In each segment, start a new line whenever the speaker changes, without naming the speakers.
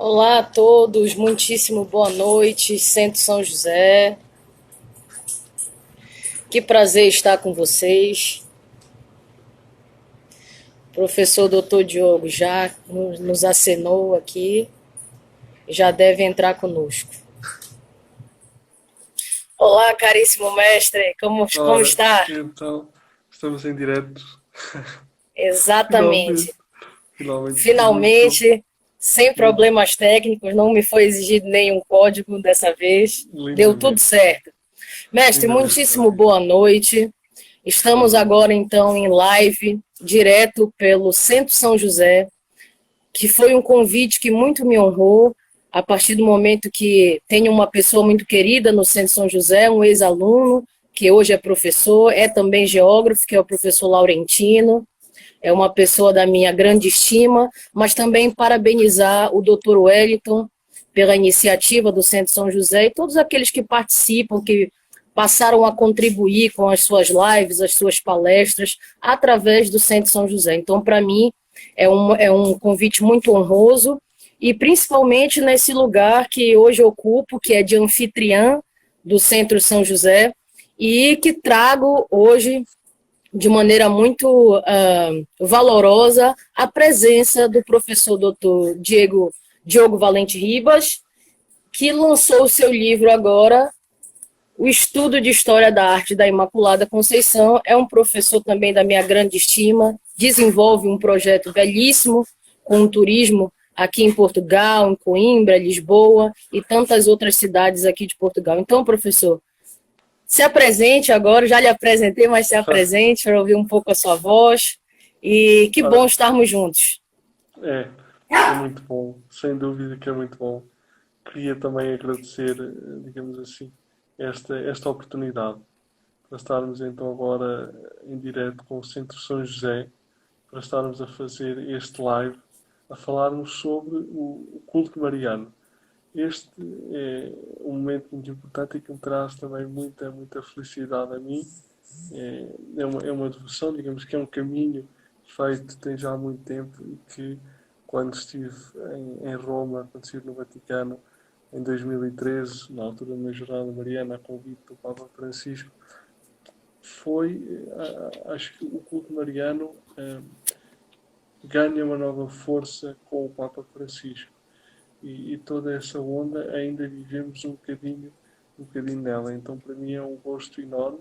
Olá a todos, muitíssimo boa noite, Centro São José. Que prazer estar com vocês. O professor Dr. Diogo já nos acenou aqui, já deve entrar conosco. Olá, caríssimo mestre, como
Ora,
está?
então, estamos em direto.
Exatamente.
Finalmente, finalmente, muito
Finalmente, sem
muito
problemas técnicos, não me foi exigido nenhum código dessa vez. Deu tudo
lindamente,
certo. Mestre,
lindamente
muitíssimo
conseguido.
boa noite. Estamos
Ora,
agora então em live, direto pelo Centro São José, que foi um convite que muito me honrou, a partir do momento que tenho uma pessoa muito querida no Centro São José, um ex-aluno, que hoje é professor, é também geógrafo, que é o professor Laurentino, é uma pessoa da minha grande estima, mas também parabenizar o Dr. Wellington pela iniciativa do Centro São José e todos aqueles que participam, que passaram a contribuir com as suas lives, as suas palestras, através do Centro São José. Então, para mim, é um convite muito honroso, e principalmente nesse lugar que hoje ocupo, que é de anfitriã do Centro São José, e que trago hoje de maneira muito valorosa a presença do professor Dr. Diogo Valente Ribas, que lançou o seu livro agora, O Estudo de História da Arte da Imaculada Conceição. É um professor também da minha grande estima, desenvolve um projeto belíssimo com o turismo aqui em Portugal, em Coimbra, Lisboa e tantas outras cidades aqui de Portugal. Então, professor, se apresente agora, já lhe apresentei, mas se apresente para ouvir um pouco a sua voz. E que bom
ora,
estarmos juntos.
é muito bom, sem dúvida que é muito bom. Queria também agradecer, digamos assim, esta oportunidade para estarmos então agora em direto com o Centro São José, para estarmos a fazer este live, a falarmos sobre o culto mariano. Este é um momento muito importante e que me traz também muita felicidade a mim. É uma devoção, digamos que é um caminho feito tem já há muito tempo e que quando estive em Roma, quando estive no Vaticano, em 2013, na altura da Jornada Mariana, a convite do Papa Francisco, foi, acho que o culto mariano ganha uma nova força com o Papa Francisco e toda essa onda ainda vivemos um bocadinho nela. Então para mim é um gosto enorme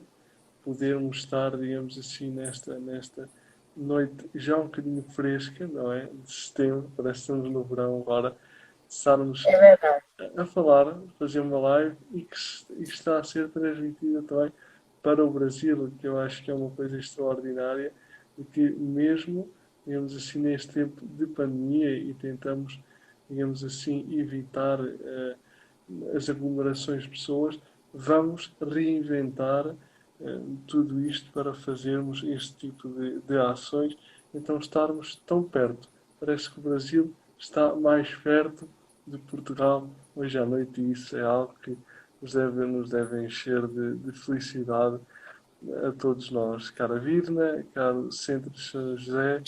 podermos estar, digamos assim, nesta noite já um bocadinho fresca, não é? De setembro, parece que estamos no verão agora, estarmos
É verdade.
a falar, fazer uma live e que está a ser transmitida também para o Brasil, que eu acho que é uma coisa extraordinária e que mesmo, digamos assim, neste tempo de pandemia e tentamos, digamos assim, evitar as aglomerações de pessoas, vamos reinventar tudo isto para fazermos este tipo de ações, então estarmos tão perto. Parece que o Brasil está mais perto de Portugal hoje à noite e isso é algo que nos deve encher de felicidade a todos nós. Cara Virna, caro Centro de São José,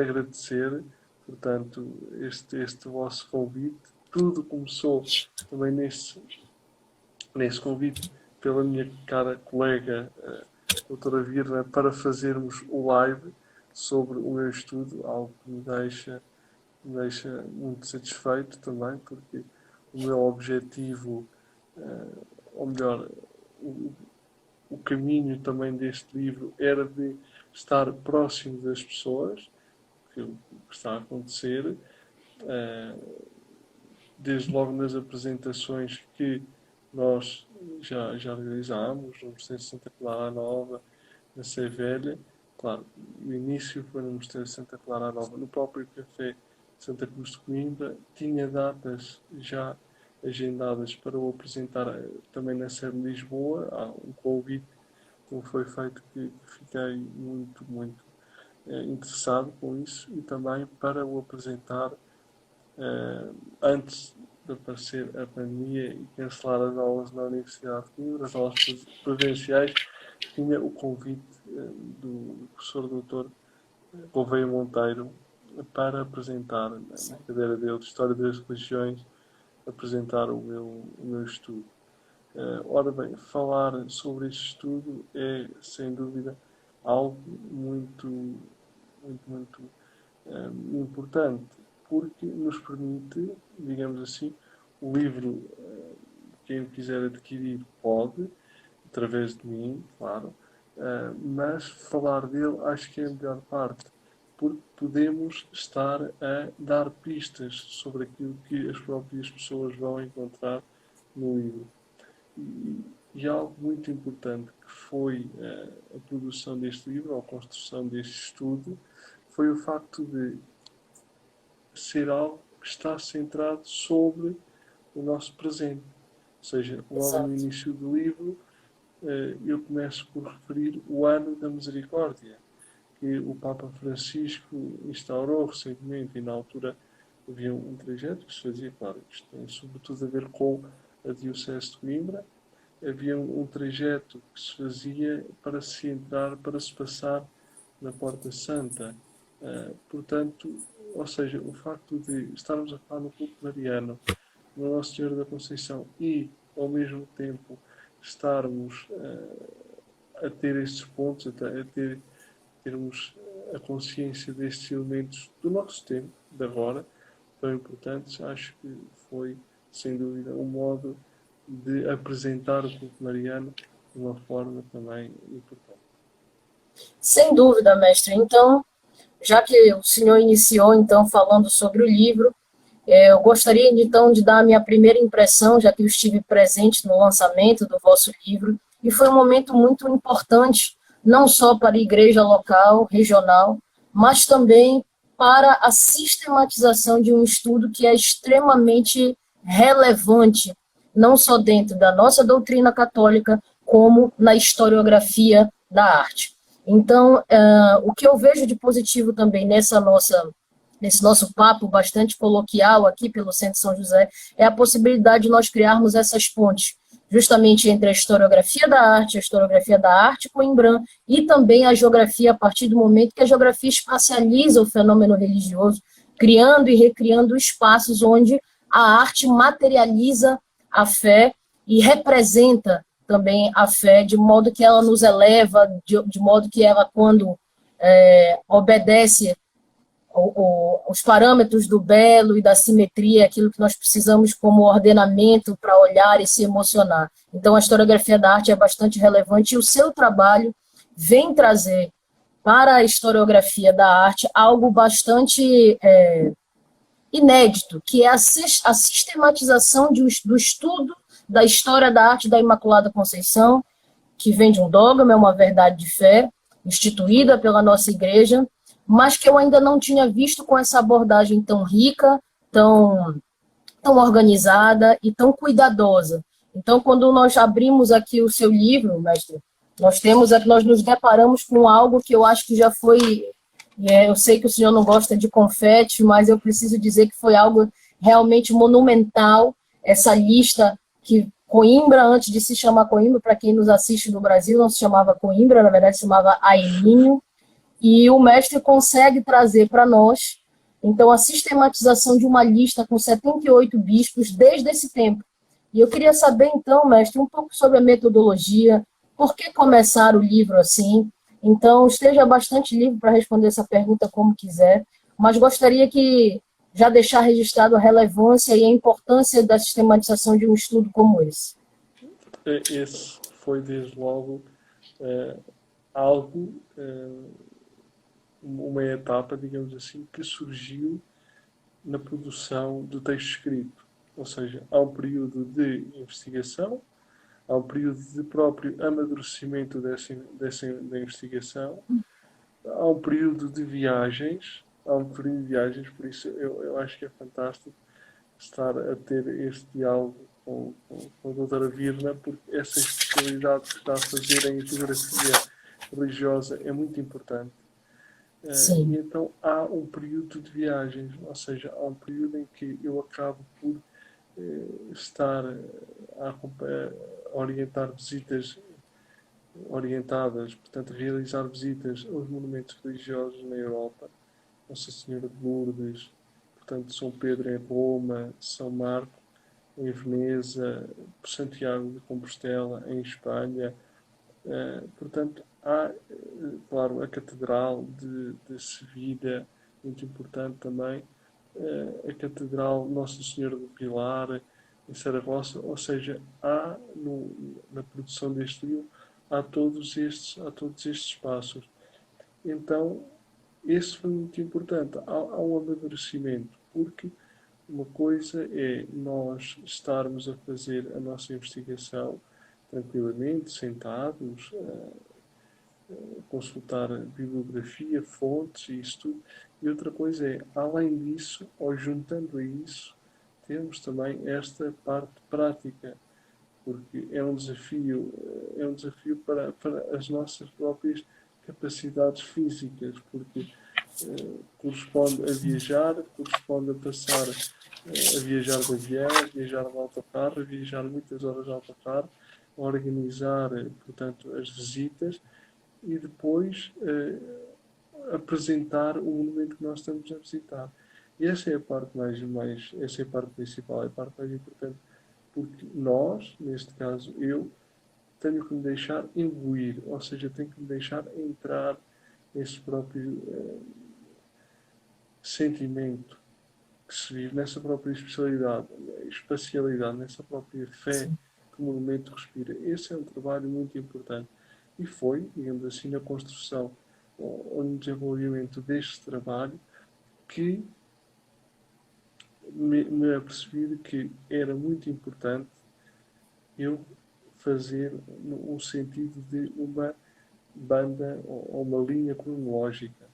agradecer, portanto, este vosso convite. Tudo começou também nesse convite pela minha cara colega, doutora Virna, para fazermos o live sobre o meu estudo, algo que me deixa muito satisfeito também, porque o meu objetivo, ou melhor, o, o caminho também deste livro era de estar próximo das pessoas, que está a acontecer, desde logo nas apresentações que nós já realizámos, no Mosteiro de Santa Clara Nova, na Sé Velha. Claro, o início foi no Mosteiro de Santa Clara Nova, no próprio Café Santa Cruz de Coimbra. Tinha datas já agendadas para o apresentar também na Sé de Lisboa. Há um convite que me foi feito que fiquei muito interessado com isso e também para o apresentar antes de aparecer a pandemia e cancelar as aulas na Universidade de Coimbra, as aulas presenciais, tinha o convite do professor doutor Gouveia Monteiro, para apresentar, na cadeira dele, História das Religiões, apresentar o meu estudo. Ora bem, falar sobre este estudo é, sem dúvida, algo muito importante, porque nos permite, digamos assim, o livro, quem o quiser adquirir pode, através de mim, claro, mas falar dele acho que é a melhor parte, porque podemos estar a dar pistas sobre aquilo que as próprias pessoas vão encontrar no livro. E algo muito importante que foi a produção deste livro, ou a construção deste estudo, foi o facto de ser algo que está centrado sobre o nosso presente. Ou seja, logo no
Exato.
início do livro, eu começo por referir o ano da misericórdia, que o Papa Francisco instaurou recentemente, e na altura havia um trajeto que se fazia, claro, isto tem sobretudo a ver com a Diocese de Coimbra, havia um trajeto que se fazia para se entrar, para se passar na Porta Santa. Portanto, ou seja, o facto de estarmos a falar no culto mariano, no Nosso Senhor da Conceição e, ao mesmo tempo, estarmos a ter estes pontos, termos a consciência destes elementos do nosso tempo, de agora, tão importantes, acho que foi, sem dúvida, um modo de apresentar o culto mariano de uma forma também importante.
Sem dúvida, mestre. Então, já que o senhor iniciou então falando sobre o livro, eu gostaria então de dar a minha primeira impressão, já que eu estive presente no lançamento do vosso livro, e foi um momento muito importante, não só para a igreja local, regional, mas também para a sistematização de um estudo que é extremamente relevante, não só dentro da nossa doutrina católica, como na historiografia da arte. Então, o que eu vejo de positivo também nesse nosso papo bastante coloquial aqui pelo Centro São José, é a possibilidade de nós criarmos essas pontes, justamente entre a historiografia da arte coimbrã, e também a geografia, a partir do momento que a geografia espacializa o fenômeno religioso, criando e recriando espaços onde a arte materializa a fé e representa também a fé, de modo que ela nos eleva, de modo que ela, quando obedece os parâmetros do belo e da simetria, aquilo que nós precisamos como ordenamento para olhar e se emocionar. Então, a historiografia da arte é bastante relevante e o seu trabalho vem trazer para a historiografia da arte algo bastante inédito, que é a sistematização do estudo da história da arte da Imaculada Conceição, que vem de um dogma, é uma verdade de fé, instituída pela nossa igreja, mas que eu ainda não tinha visto com essa abordagem tão rica, tão organizada e tão cuidadosa. Então, quando nós abrimos aqui o seu livro, mestre, nós nos deparamos com algo que eu acho que já foi, eu sei que o senhor não gosta de confete, mas eu preciso dizer que foi algo realmente monumental, essa lista que Coimbra, antes de se chamar Coimbra, para quem nos assiste no Brasil, não se chamava Coimbra, na verdade se chamava Ailinho, e o mestre consegue trazer para nós, então, a sistematização de uma lista com 78 bispos desde esse tempo. E eu queria saber, então, mestre, um pouco sobre a metodologia, por que começar o livro assim? Então, esteja bastante livre para responder essa pergunta como quiser, mas gostaria que já deixar registrado a relevância e a importância da sistematização de um estudo como esse.
Esse foi, desde logo, algo, uma etapa, digamos assim, que surgiu na produção do texto escrito. Ou seja, há um período de investigação, há um período de próprio amadurecimento da investigação, há um período de viagens, por isso eu acho que é fantástico estar a ter este diálogo com a doutora Virna, porque essa especialidade que está a fazer em geografia religiosa é muito importante. E então há um período de viagens, ou seja, há um período em que eu acabo por estar a orientar visitas orientadas, portanto, realizar visitas aos monumentos religiosos na Europa, Nossa Senhora de Lourdes, portanto, São Pedro em Roma, São Marco em Veneza, Santiago de Compostela em Espanha. Portanto, há, claro, a Catedral de Sevilha, muito importante também, a Catedral Nossa Senhora do Pilar, em Saragossa, ou seja, há na produção deste livro, há todos estes espaços. Então, esse foi muito importante. Há um amadurecimento, porque uma coisa é nós estarmos a fazer a nossa investigação tranquilamente, sentados, consultar bibliografia, fontes e isso tudo. E outra coisa é, além disso, ou juntando a isso, temos também esta parte prática, porque é um desafio para as nossas próprias capacidades físicas, porque corresponde a viajar, corresponde a passar a viajar de avião, a viajar de autocarro, a viajar muitas horas de autocarro, a organizar, portanto, as visitas e depois apresentar o monumento que nós estamos a visitar. E essa é a parte essa é a parte principal, é a parte mais importante, porque nós, neste caso eu, tenho que me deixar imbuir, ou seja, tenho que me deixar entrar nesse próprio sentimento que se vive, nessa própria espacialidade, nessa própria fé que o monumento respira. Esse é um trabalho muito importante. E foi, digamos assim, na construção ou no desenvolvimento deste trabalho que me apercebi de que era muito importante eu fazer no sentido de uma banda ou uma linha cronológica.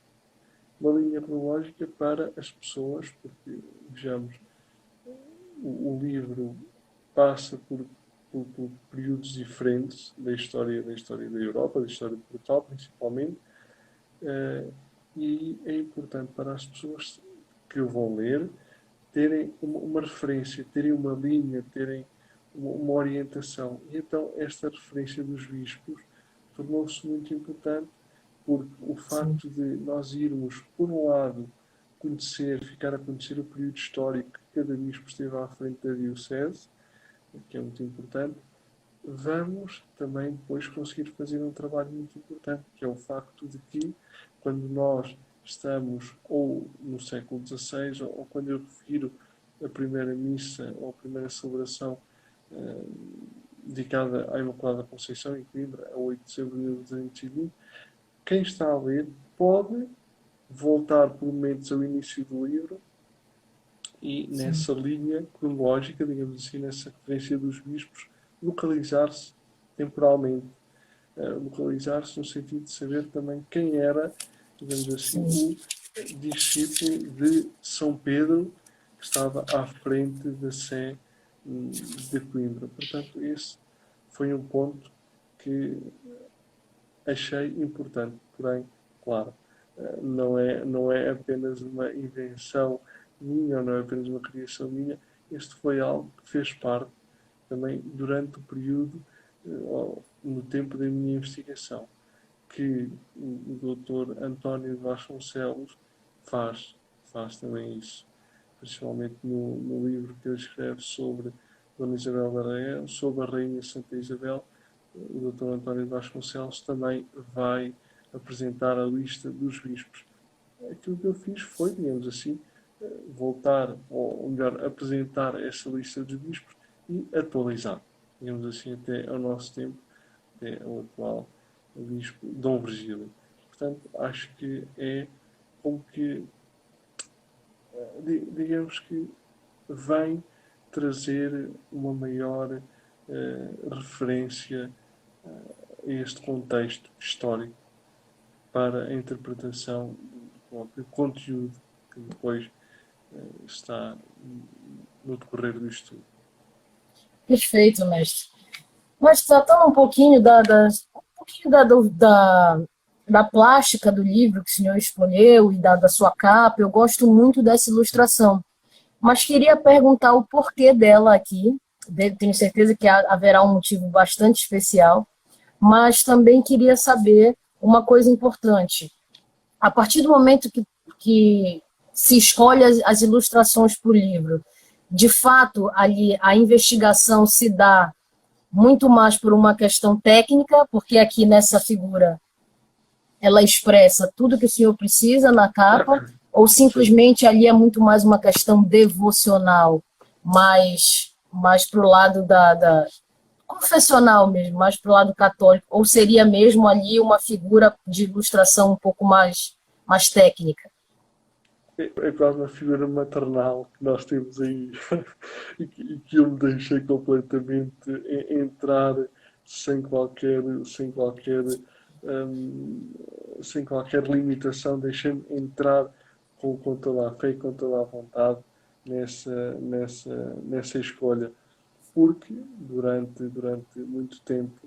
Uma linha cronológica para as pessoas, porque, vejamos, o livro passa por períodos diferentes da história da Europa, da história de Portugal, principalmente, e é importante para as pessoas que o vão ler terem uma referência, terem uma linha, terem uma orientação. E então esta referência dos bispos tornou-se muito importante, porque o facto de nós irmos, por um lado, ficar a conhecer o período histórico que cada bispo esteve à frente da diocese, que é muito importante, vamos também depois conseguir fazer um trabalho muito importante, que é o facto de que, quando nós estamos ou no século XVI, ou quando eu refiro a primeira missa ou a primeira celebração dedicada à Imaculada Conceição em Coimbra, a 8 de dezembro de 1220, quem está a ler pode voltar por momentos ao início do livro e nessa linha cronológica, digamos assim, nessa referência dos bispos, localizar-se temporalmente. Localizar-se no sentido de saber também quem era, digamos assim, o discípulo de São Pedro que estava à frente da Sé de Coimbra. Portanto, esse foi um ponto que achei importante, porém, claro, não é apenas uma invenção minha, ou não é apenas uma criação minha, este foi algo que fez parte também durante o período, no tempo da minha investigação, que o Dr. António de Vasconcelos faz também isso, principalmente no livro que ele escreve sobre Dona Isabel da Rainha, sobre a Rainha Santa Isabel. O Dr. António de Vasconcelos também vai apresentar a lista dos bispos. Aquilo que eu fiz foi, digamos assim, voltar, ou melhor, apresentar essa lista dos bispos e atualizar, digamos assim, até ao nosso tempo, até ao atual bispo Dom Virgílio. Portanto, acho que é como que, digamos que, vem trazer uma maior referência a este contexto histórico para a interpretação do próprio conteúdo que depois está no decorrer do estudo.
Perfeito, mestre. Mas tratando um pouquinho da plástica do livro que o senhor escolheu e da sua capa, eu gosto muito dessa ilustração. Mas queria perguntar o porquê dela aqui. Tenho certeza que haverá um motivo bastante especial. Mas também queria saber uma coisa importante. A partir do momento que que se escolhe as ilustrações para o livro, de fato, ali a investigação se dá muito mais por uma questão técnica, porque aqui nessa figura ela expressa tudo que o senhor precisa na capa, ou simplesmente ali é muito mais uma questão devocional, mais para o lado da confessional mesmo, mais para o lado católico, ou seria mesmo ali uma figura de ilustração um pouco mais técnica?
É quase uma figura maternal que nós temos aí e que eu me deixei completamente entrar sem qualquer, sem qualquer, hum, sem qualquer limitação, deixei-me entrar com toda a fé e com toda a vontade nessa escolha. Porque durante muito tempo,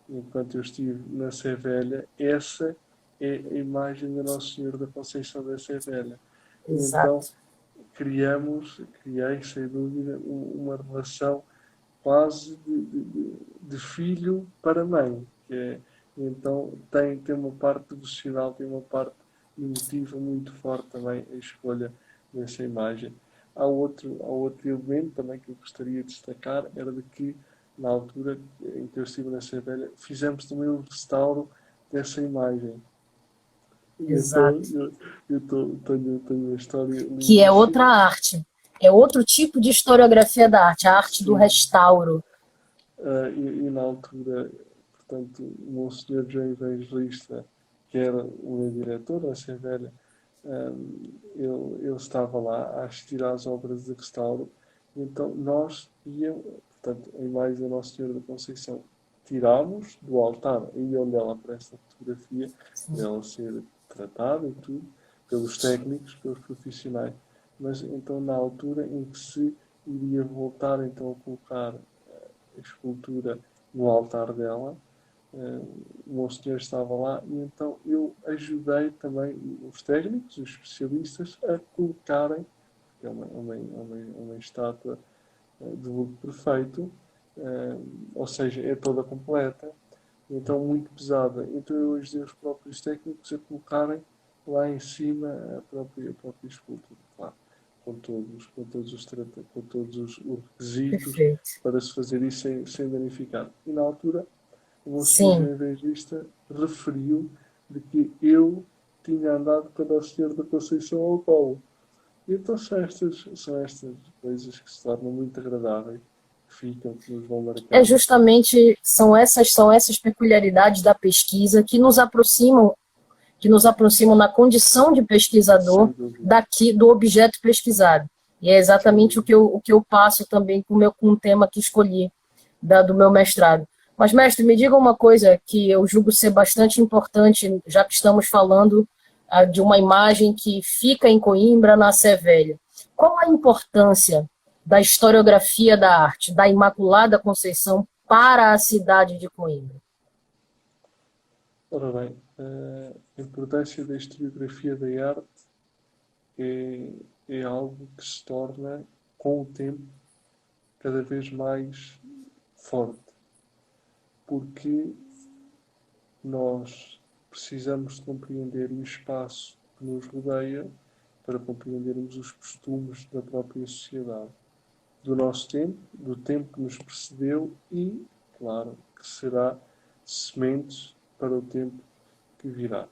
enquanto eu estive na Sé Velha, essa é a imagem de Nosso Senhor da Conceição da Sé Velha. E então
Exato.
criei, sem dúvida, uma relação quase de filho para mãe. Então tem uma parte devocional, tem uma parte emotiva muito forte também a escolha dessa imagem. Há outro elemento também que eu gostaria de destacar, era de que na altura em que eu estive na Cervelha, fizemos também um restauro dessa imagem. E então
Exato.
tenho uma história
Que é outra
lindíssima.
arte. É outro tipo de historiografia da arte, a arte do
Sim.
restauro.
E na altura, portanto, o Monsenhor João Evangelista, que era o meu diretor da Cervelha, ele estava lá a assistir às obras de restauro. E então nós íamos, portanto, a imagem da Nossa Senhora da Conceição tirámos do altar, aí onde ela aparece na fotografia, para ela ser tratada e tudo, pelos técnicos, pelos profissionais. Mas então na altura em que se iria voltar então a colocar a escultura no altar dela, o Monsenhor estava lá e então eu ajudei também os técnicos, os especialistas, a colocarem, porque é uma estátua de vulto perfeito, ou seja, é toda completa, então muito pesada. Então eu ajudei os próprios técnicos a colocarem lá em cima a própria escultura, claro, com todos os requisitos
Perfeito.
para se fazer isso sem danificar. E na altura o Monsenhor
Sim.
João Evangelista referiu de que eu tinha andado com a Nossa Senhora da Conceição ao colo. E então são estas coisas que se tornam muito agradáveis, que ficam, que nos vão
É
marcando.
justamente, são essas peculiaridades da pesquisa que nos aproximam na condição de pesquisador
Sem dúvida,
daqui do objeto pesquisado. E é
sem
exatamente o
dúvida.
que eu passo também com o tema que escolhi do meu mestrado. Mas, mestre, me diga uma coisa que eu julgo ser bastante importante, já que estamos falando de uma imagem que fica em Coimbra, na Sé Velha. Qual a importância da historiografia da arte, da Imaculada Conceição, para a cidade de Coimbra?
Ora bem, a importância da historiografia da arte é, é algo que se torna, com o tempo, cada vez mais forte, porque nós precisamos de compreender o espaço que nos rodeia para compreendermos os costumes da própria sociedade, do nosso tempo, do tempo que nos precedeu e, claro, que será sementes para o tempo que virá.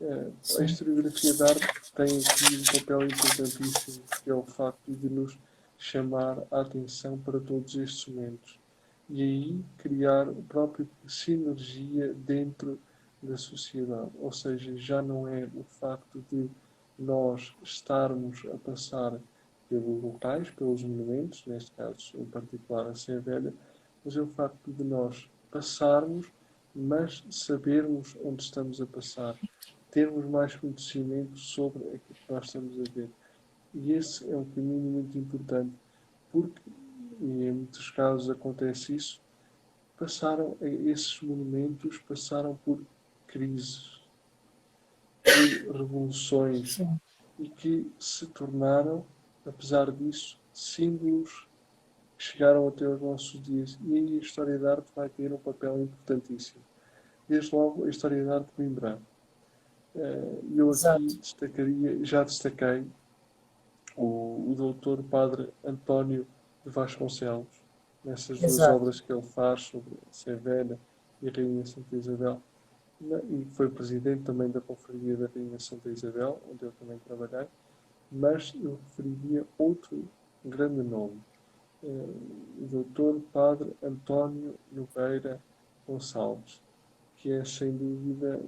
A
Sim,
historiografia da arte tem aqui um papel importantíssimo, que é o facto de nos chamar a atenção para todos estes momentos e aí criar a própria sinergia dentro da sociedade. Ou seja, já não é o facto de nós estarmos a passar pelos locais, pelos monumentos, neste caso em particular a Sé Velha, mas é o facto de nós passarmos, mas sabermos onde estamos a passar, termos mais conhecimento sobre aquilo que nós estamos a ver. E esse é um caminho muito importante, porque, e em muitos casos acontece isso, esses monumentos passaram por crises, por revoluções,
sim.
e que se tornaram, apesar disso, símbolos que chegaram até aos nossos dias. E aí a história da arte vai ter um papel importantíssimo. Desde logo, a história da arte de Coimbra. Eu aqui
Exato.
já destaquei o doutor Padre António de Vasconcelos, nessas duas
Exato.
obras que ele faz sobre Severa e a Rainha Santa Isabel, e foi presidente também da Confraria da Rainha Santa Isabel, onde eu também trabalhei, mas eu referiria outro grande nome, o doutor Padre António Nogueira Gonçalves, que é sem dúvida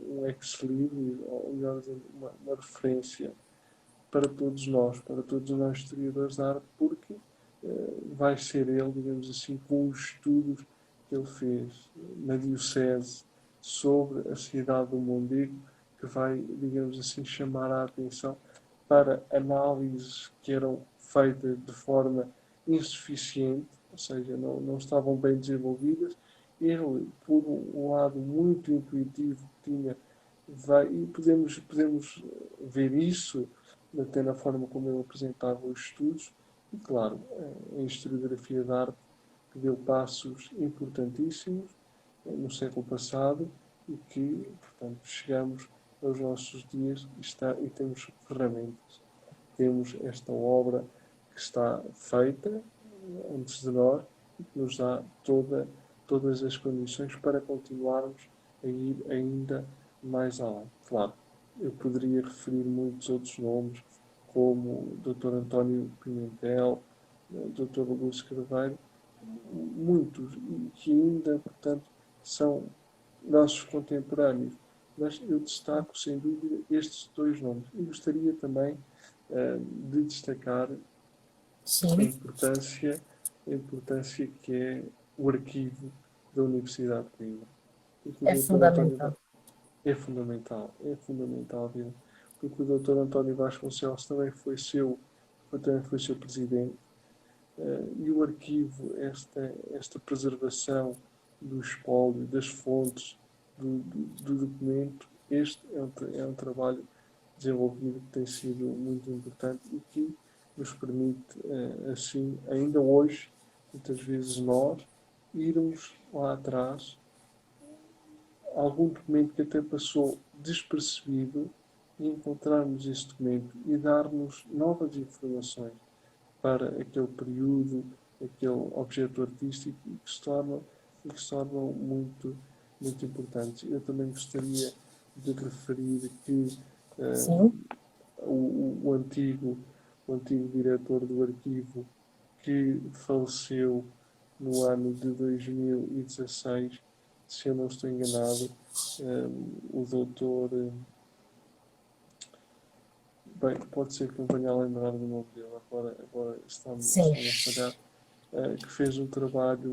um ex-libris, ou melhor dizendo, uma referência para todos nós historiadores da arte, porque vai ser ele, digamos assim, com os estudos que ele fez na Diocese sobre a cidade do Mondego, que vai, digamos assim, chamar a atenção para análises que eram feitas de forma insuficiente, ou seja, não estavam bem desenvolvidas. Ele, por um lado muito intuitivo que tinha, e podemos ver isso até na forma como ele apresentava os estudos, e claro, a historiografia da arte que deu passos importantíssimos no século passado e que, portanto, chegamos aos nossos dias e temos ferramentas. Temos esta obra que está feita antes de nós e que nos dá todas as condições para continuarmos a ir ainda mais além. Claro, eu poderia referir muitos outros nomes, como o Dr. António Pimentel, o Dr. Lúcio Carvalho, muitos, e que ainda, portanto, são nossos contemporâneos. Mas eu destaco, sem dúvida, estes dois nomes. E gostaria também de destacar a
Sim,
importância, a importância que é o arquivo da Universidade de Coimbra. Porque
é
o Dr. António
fundamental.
é fundamental mesmo. Porque o Dr. António Vasconcelos também foi seu presidente. E o arquivo, esta preservação do espólio, das fontes, do documento, este é um trabalho desenvolvido que tem sido muito importante e que nos permite, assim, ainda hoje, muitas vezes nós, irmos lá atrás, algum documento que até passou despercebido, e encontrarmos esse documento e dar-nos novas informações para aquele período, aquele objeto artístico que se tornam muito importantes. Eu também gostaria de referir que
Sim,
o antigo diretor do arquivo, que faleceu no ano de 2016, se eu não estou enganado, o doutor. Bem, pode ser que não venha a lembrar do nome dele, agora
sim,
está-me a falhar, que fez um trabalho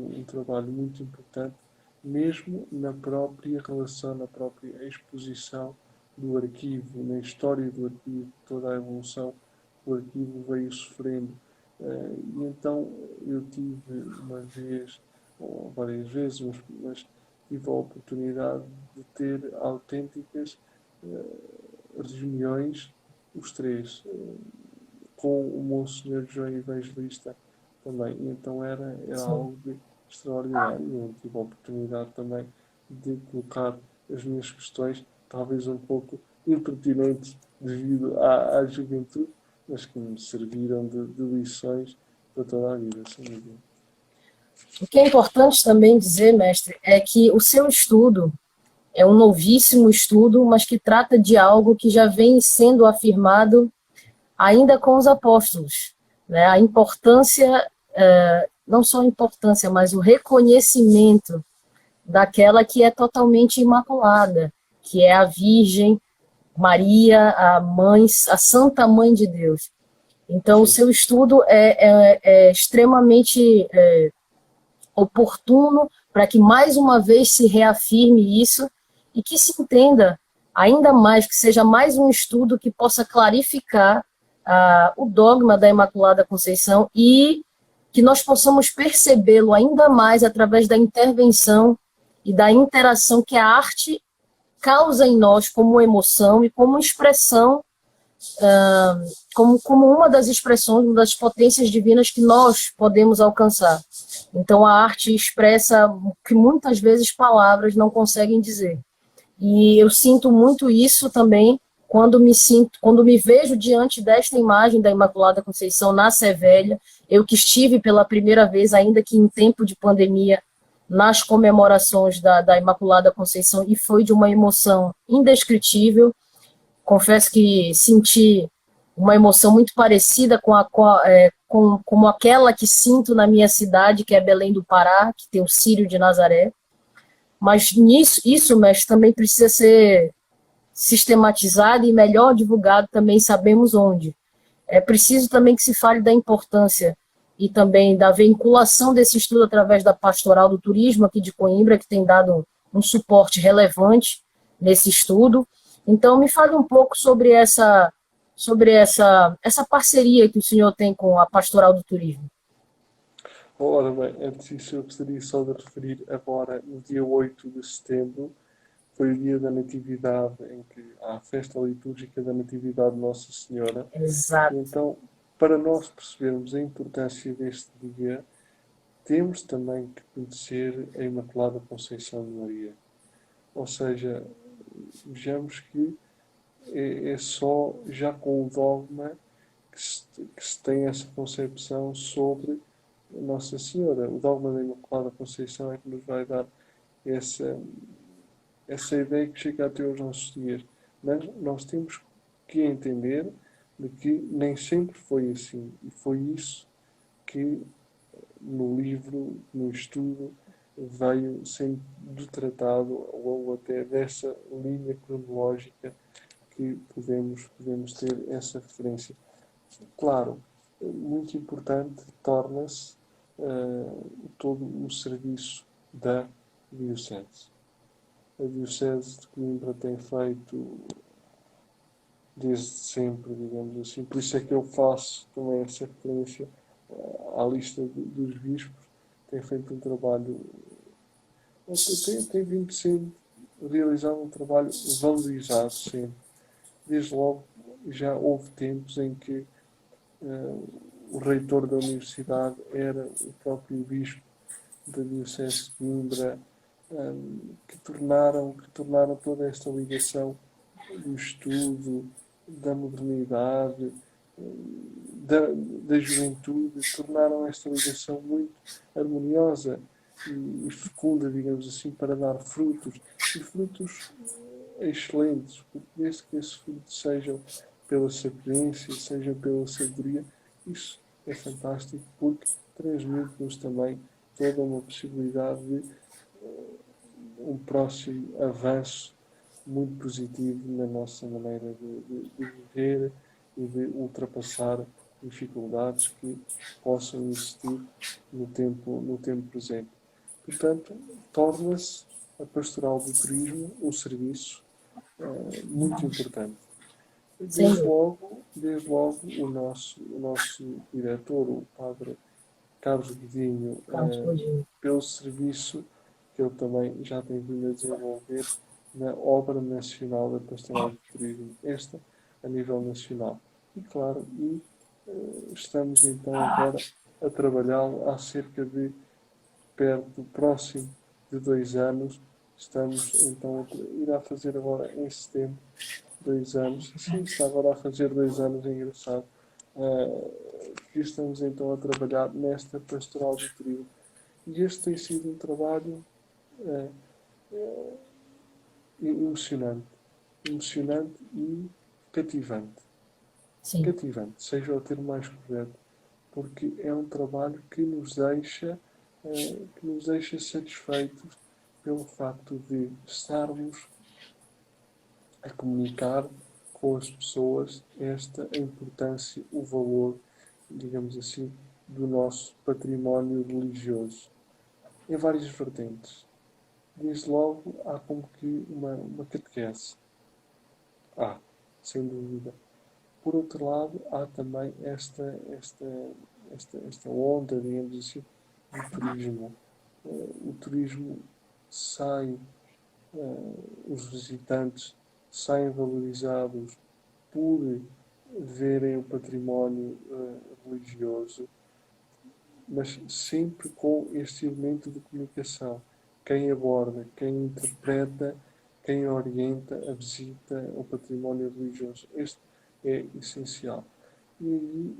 muito importante, mesmo na própria relação, na própria exposição do arquivo, na história do arquivo, toda a evolução que o arquivo veio sofrendo. E então eu tive uma vez, ou várias vezes, mas tive a oportunidade de ter autênticas reuniões, os três, com o Monsenhor João Evangelista também. E então era
sim.
algo de extraordinário. Eu tive a oportunidade também de colocar as minhas questões, talvez um pouco impertinentes devido à juventude, mas que me serviram de lições para toda a vida, sem dúvida.
O que é importante também dizer, mestre, é que o seu estudo é um novíssimo estudo, mas que trata de algo que já vem sendo afirmado ainda com os apóstolos, né? A importância, não só a importância, mas o reconhecimento daquela que é totalmente imaculada, que é a Virgem Maria, a mãe, a Santa Mãe de Deus. Então, o
Sim,
seu estudo é extremamente oportuno para que mais uma vez se reafirme isso e que se entenda ainda mais, que seja mais um estudo que possa clarificar o dogma da Imaculada Conceição e que nós possamos percebê-lo ainda mais através da intervenção e da interação que a arte causa em nós como emoção e como expressão, como uma das expressões, uma das potências divinas que nós podemos alcançar. Então a arte expressa o que muitas vezes palavras não conseguem dizer. E eu sinto muito isso também quando me vejo diante desta imagem da Imaculada Conceição na Sé Velha, eu que estive pela primeira vez, ainda que em tempo de pandemia, nas comemorações da Imaculada Conceição, e foi de uma emoção indescritível. Confesso que senti uma emoção muito parecida como aquela que sinto na minha cidade, que é Belém do Pará, que tem o Círio de Nazaré. Mas isso, mestre, também precisa ser sistematizado e melhor divulgado, também sabemos onde. É preciso também que se fale da importância e também da vinculação desse estudo através da Pastoral do Turismo aqui de Coimbra, que tem dado um suporte relevante nesse estudo. Então, me fale um pouco sobre essa parceria que o senhor tem com a Pastoral do Turismo.
Ora bem, antes disso eu gostaria só de referir agora, no dia 8 de setembro, foi o dia da Natividade, em que há a festa litúrgica da Natividade de Nossa Senhora. E
Exato.
então, para nós percebermos a importância deste dia, temos também que conhecer a Imaculada Conceição de Maria. Ou seja, vejamos que é só já com o dogma que se tem essa concepção sobre Nossa Senhora. O dogma da Imaculada Conceição é que nos vai dar essa, essa ideia que chega até aos nossos dias. Mas nós temos que entender de que nem sempre foi assim. E foi isso que no livro, no estudo, veio sendo tratado ao longo até dessa linha cronológica que podemos ter essa referência. Claro, muito importante torna-se todo o serviço da Diocese. A Diocese de Coimbra tem feito desde sempre, digamos assim, por isso é que eu faço também essa referência à lista dos bispos, tem feito um trabalho, tem vindo sendo realizado um trabalho valorizado sempre. Desde logo já houve tempos em que o reitor da universidade era o próprio bispo da Diocese de Coimbra, que tornaram toda esta ligação do estudo, da modernidade, da juventude, tornaram esta ligação muito harmoniosa e fecunda, digamos assim, para dar frutos, e frutos excelentes, porque desde que esses frutos sejam pela sapiência, sejam pela sabedoria, isso é fantástico, porque transmite-nos também toda uma possibilidade de um próximo avanço muito positivo na nossa maneira de viver e de ultrapassar dificuldades que possam existir no tempo presente. Portanto, torna-se a pastoral do turismo um serviço muito importante.
Sem
Desde logo o nosso diretor, o padre Carlos Godinho,
dúvida.
pelo serviço que ele também já tem vindo a desenvolver na Obra Nacional da Pastoral do Turismo, esta a nível nacional. E claro, estamos então agora a trabalhá-lo há cerca de próximo de 2 anos. Estamos então irá fazer agora em setembro 2 anos. Sim, está agora a fazer 2 anos, é engraçado. Que estamos então a trabalhar nesta pastoral do turismo. E este tem sido um trabalho uh, emocionante. Emocionante e cativante.
Sim,
Cativante, seja o termo mais correto. Porque é um trabalho que nos deixa satisfeitos pelo facto de estarmos a comunicar com as pessoas a importância, o valor, digamos assim, do nosso património religioso, em várias vertentes. Desde logo, há como que uma catequese. Sem dúvida. Por outro lado, há também esta onda, digamos assim, do turismo. O turismo sai, os visitantes saem valorizados por verem o património religioso, mas sempre com este elemento de comunicação. Quem aborda, quem interpreta, quem orienta a visita ao património religioso. Este é essencial. E aí,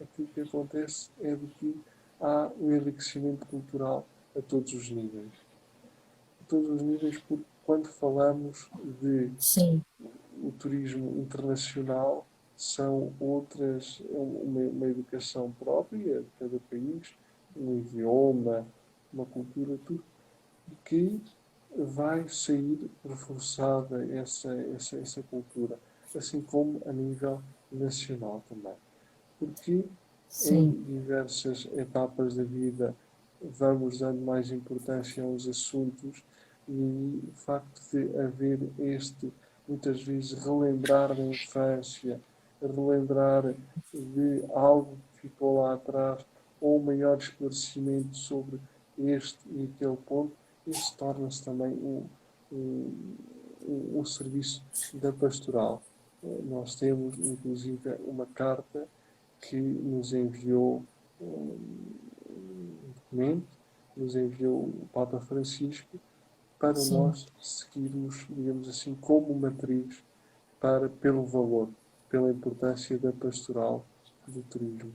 aquilo que acontece é de que há um enriquecimento cultural a todos os níveis. A todos os níveis, porque quando falamos de
Sim,
o turismo internacional, são outras, uma educação própria de cada país, um idioma, uma cultura, tudo, que vai sair reforçada essa cultura, assim como a nível nacional também. Porque
sim,
em diversas etapas da vida vamos dando mais importância aos assuntos e o facto de haver este, muitas vezes, relembrar da infância, relembrar de algo que ficou lá atrás, ou um maior esclarecimento sobre este e aquele ponto, isso torna-se também um, um serviço da pastoral. Nós temos, inclusive, uma carta que nos enviou um documento, nos enviou o Papa Francisco, para
sim.
nós seguirmos, digamos assim, como matriz pelo valor, pela importância da pastoral do turismo.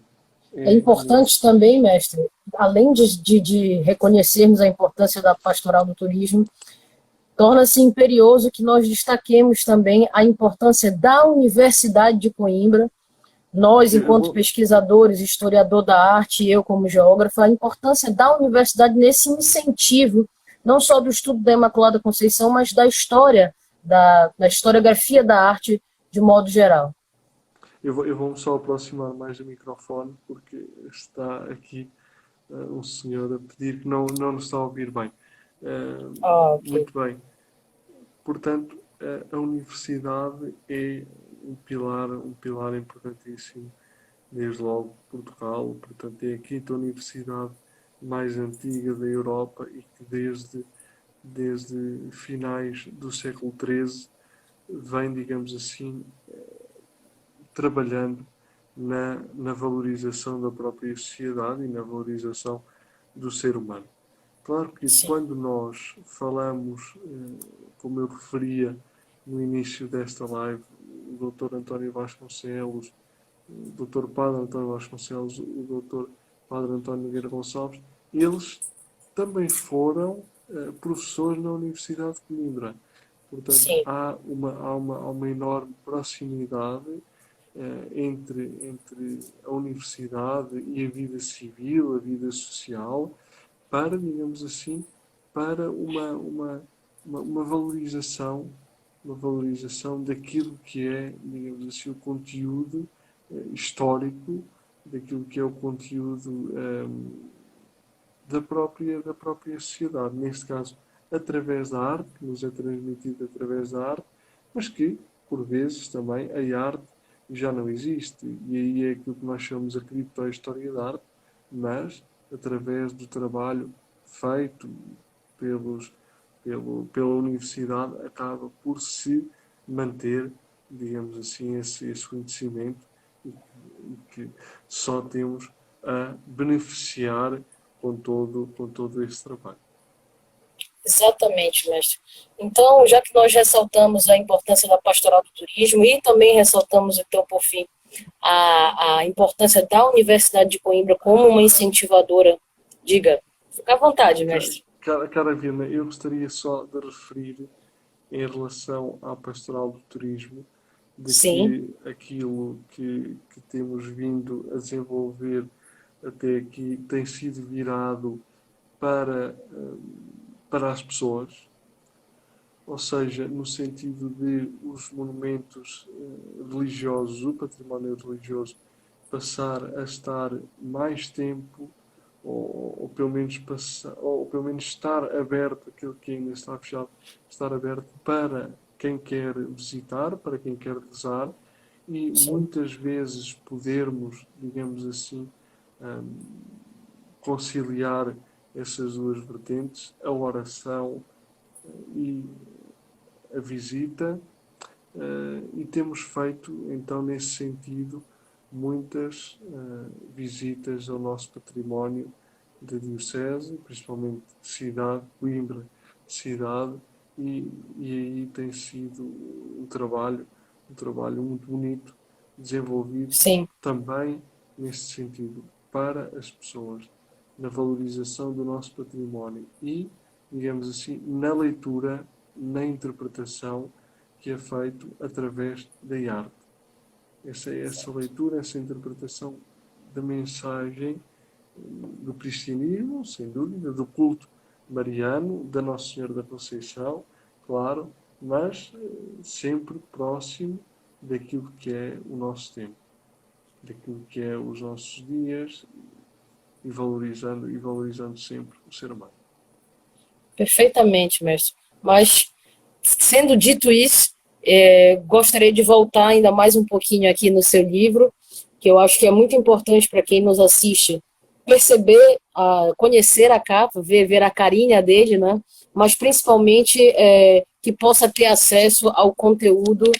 É
É
importante
nesse,
também, mestre, além de reconhecermos a importância da pastoral do turismo, torna-se imperioso que nós destaquemos também a importância da Universidade de Coimbra. Nós,
eu
enquanto
vou,
pesquisadores, historiador da arte, e eu como geógrafa, a importância da universidade nesse incentivo, não só do estudo da Imaculada Conceição, mas da história, da historiografia da arte de modo geral.
eu vou só aproximar mais do microfone, porque está aqui um senhor a pedir que não nos está a ouvir bem.
Ah, ok.
Muito bem. Portanto, a universidade é um pilar importantíssimo, desde logo Portugal. Portanto, é a quinta universidade mais antiga da Europa e que desde finais do século XIII vem, digamos assim, trabalhando na valorização da própria sociedade e na valorização do ser humano. Claro que
Sim,
quando nós falamos, como eu referia no início desta live, o Dr. António Vasconcelos, o Dr. Padre António Vasconcelos, o Dr. Padre António Nogueira Gonçalves, eles também foram professores na Universidade de Coimbra. Portanto,
sim,
há uma enorme proximidade entre a universidade e a vida civil, a vida social, para, digamos assim, para uma valorização daquilo que é, digamos assim, o conteúdo histórico, daquilo que é o conteúdo da própria sociedade, neste caso através da arte, que nos é transmitido através da arte, mas que, por vezes, também a arte já não existe. E aí é aquilo que nós chamamos a criptohistória da arte, mas através do trabalho feito pelos, pela universidade, acaba por se manter, digamos assim, esse conhecimento e que só temos a beneficiar com todo esse trabalho.
exatamente, mestre. Então, já que nós ressaltamos a importância da pastoral do turismo e também ressaltamos, então, por fim, a importância da Universidade de Coimbra como uma incentivadora, diga, fica à vontade, mestre.
Cara Vilma, eu gostaria só de referir em relação à pastoral do turismo, de
Sim,
que aquilo que temos vindo a desenvolver até aqui tem sido virado para, para as pessoas, ou seja, no sentido de os monumentos religiosos, o património religioso, passar a estar mais tempo, ou pelo menos ou pelo menos estar aberto, aquilo que ainda está fechado, estar aberto para quem quer visitar, para quem quer rezar, e
sim,
muitas vezes podermos, digamos assim, hum, conciliar essas duas vertentes, a oração e a visita, e temos feito, então, nesse sentido, muitas visitas ao nosso património da Diocese, principalmente de cidade, Coimbra, cidade, e aí tem sido um trabalho muito bonito, desenvolvido
Sim,
também nesse sentido, para as pessoas, na valorização do nosso património e, digamos assim, na leitura, na interpretação que é feito através da arte. Essa leitura, essa interpretação da mensagem do cristianismo, sem dúvida, do culto mariano, da Nossa Senhora da Conceição, claro, mas sempre próximo daquilo que é o nosso tempo, daquilo que é os nossos dias e valorizando sempre o ser humano.
perfeitamente, mestre. Mas, sendo dito isso, gostaria de voltar ainda mais um pouquinho aqui no seu livro, que eu acho que é muito importante para quem nos assiste perceber, conhecer a capa, ver a carinha dele, né? Mas principalmente que possa ter acesso ao conteúdo.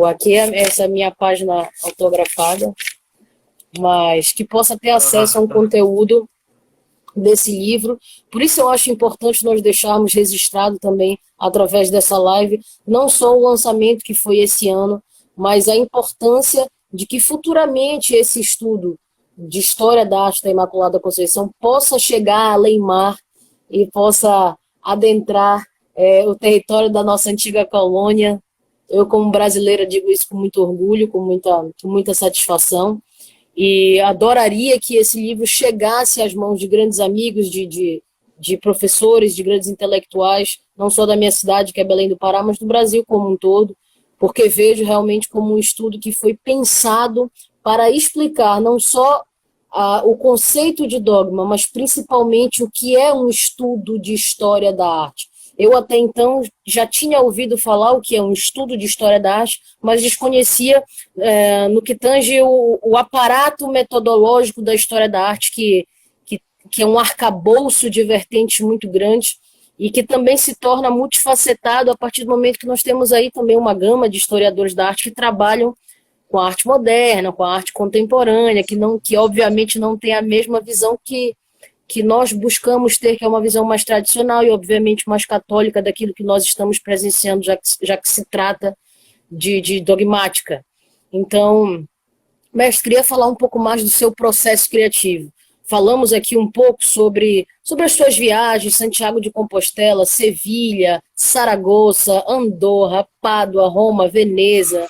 Aqui é essa minha página autografada, mas que possa ter acesso a um conteúdo desse livro. Por isso eu acho importante nós deixarmos registrado também, através dessa live, não só o lançamento que foi esse ano, mas a importância de que futuramente esse estudo de História da Arte da Imaculada Conceição possa chegar além mar e possa adentrar o território da nossa antiga colônia. Eu, como brasileira, digo isso com muito orgulho, com muita satisfação. E adoraria que esse livro chegasse às mãos de grandes amigos, de professores, de grandes intelectuais, não só da minha cidade, que é Belém do Pará, mas do Brasil como um todo, porque vejo realmente como um estudo que foi pensado para explicar não só o conceito de dogma, mas principalmente o que é um estudo de história da arte. Eu até então já tinha ouvido falar o que é um estudo de história da arte, mas desconhecia no que tange o aparato metodológico da história da arte, que é um arcabouço de vertentes muito grande e que também se torna multifacetado a partir do momento que nós temos aí também uma gama de historiadores da arte que trabalham com a arte moderna, com a arte contemporânea, que obviamente não tem a mesma visão que nós buscamos ter, que é uma visão mais tradicional e obviamente mais católica daquilo que nós estamos presenciando, já que se trata de dogmática. Então, mestre, queria falar um pouco mais do seu processo criativo. Falamos aqui um pouco sobre as suas viagens, Santiago de Compostela, Sevilha, Saragoça, Andorra, Pádua, Roma, Veneza,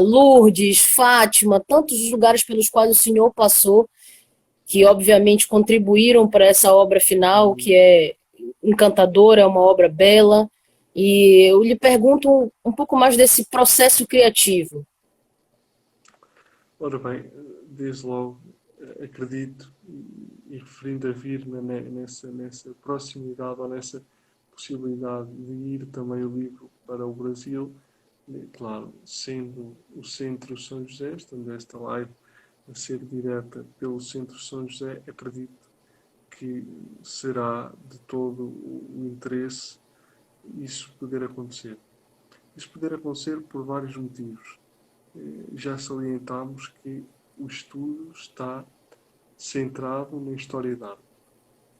Lourdes, Fátima, tantos lugares pelos quais o senhor passou, que obviamente contribuíram para essa obra final, que é encantadora, é uma obra bela. E eu lhe pergunto um pouco mais desse processo criativo.
Ora bem, desde logo acredito, e referindo a vir nessa proximidade ou nessa possibilidade de ir também o livro para o Brasil, claro, sendo o Centro São José, estando esta live a ser direta pelo Centro São José, acredito que será de todo o interesse isso poder acontecer. Isso poder acontecer por vários motivos. Já salientámos que o estudo está centrado na história da arte.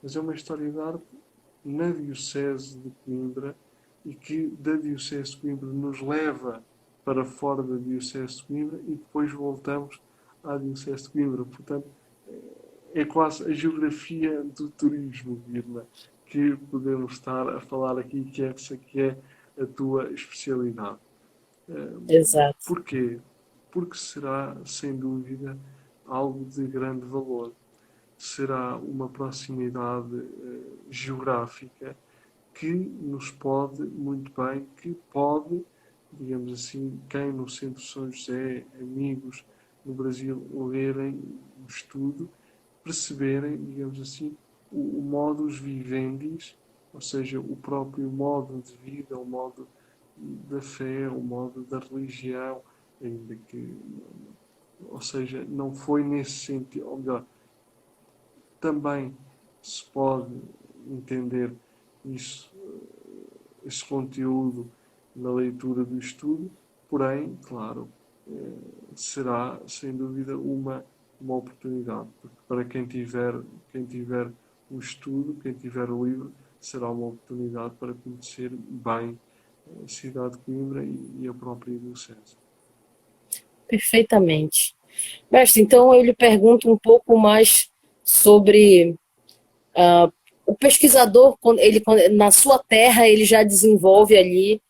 Mas é uma história de arte na Diocese de Coimbra e que da Diocese de Coimbra nos leva para fora da Diocese de Coimbra e depois voltamos à Diocese de Coimbra. Portanto, é quase a geografia do turismo, Irma, que podemos estar a falar aqui, que essa que é a tua especialidade.
Exato.
Porquê? Porque será, sem dúvida, algo de grande valor. Será uma proximidade geográfica que nos pode, muito bem, que pode, digamos assim, quem no Centro São José, amigos no Brasil, lerem o estudo, perceberem, digamos assim, o modus vivendi, ou seja, o próprio modo de vida, o modo da fé, o modo da religião, ainda que, ou seja, não foi nesse sentido, ou melhor, também se pode entender isso, esse conteúdo na leitura do estudo, porém, claro, será sem dúvida uma oportunidade, porque para quem tiver o estudo, quem tiver o livro, será uma oportunidade para conhecer bem a cidade de Coimbra e a própria diocese.
Perfeitamente. Mestre, então eu lhe pergunto um pouco mais sobre o pesquisador, na sua terra, ele já desenvolve ali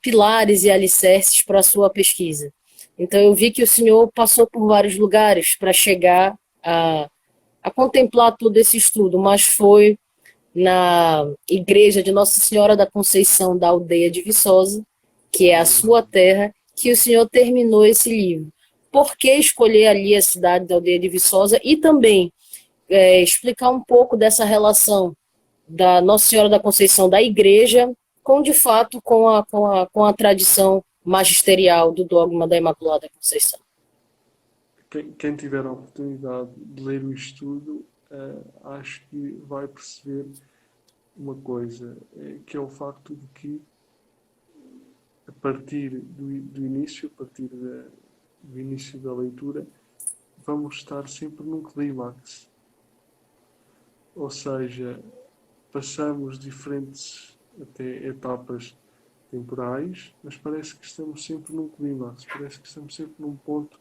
pilares e alicerces para a sua pesquisa. Então eu vi que o senhor passou por vários lugares para chegar a contemplar todo esse estudo, mas foi na igreja de Nossa Senhora da Conceição da aldeia de Viçosa, que é a sua terra, que o senhor terminou esse livro. Por que escolher ali a cidade da aldeia de Viçosa e também explicar um pouco dessa relação da Nossa Senhora da Conceição da igreja com, de fato, com a tradição magisterial do dogma da Imaculada Conceição?
Quem tiver a oportunidade de ler o estudo, acho que vai perceber uma coisa, que é o facto de que, a partir do início, a partir do início da leitura, vamos estar sempre num clímax. Ou seja, passamos diferentes até etapas temporais, mas parece que estamos sempre num clímax, parece que estamos sempre num ponto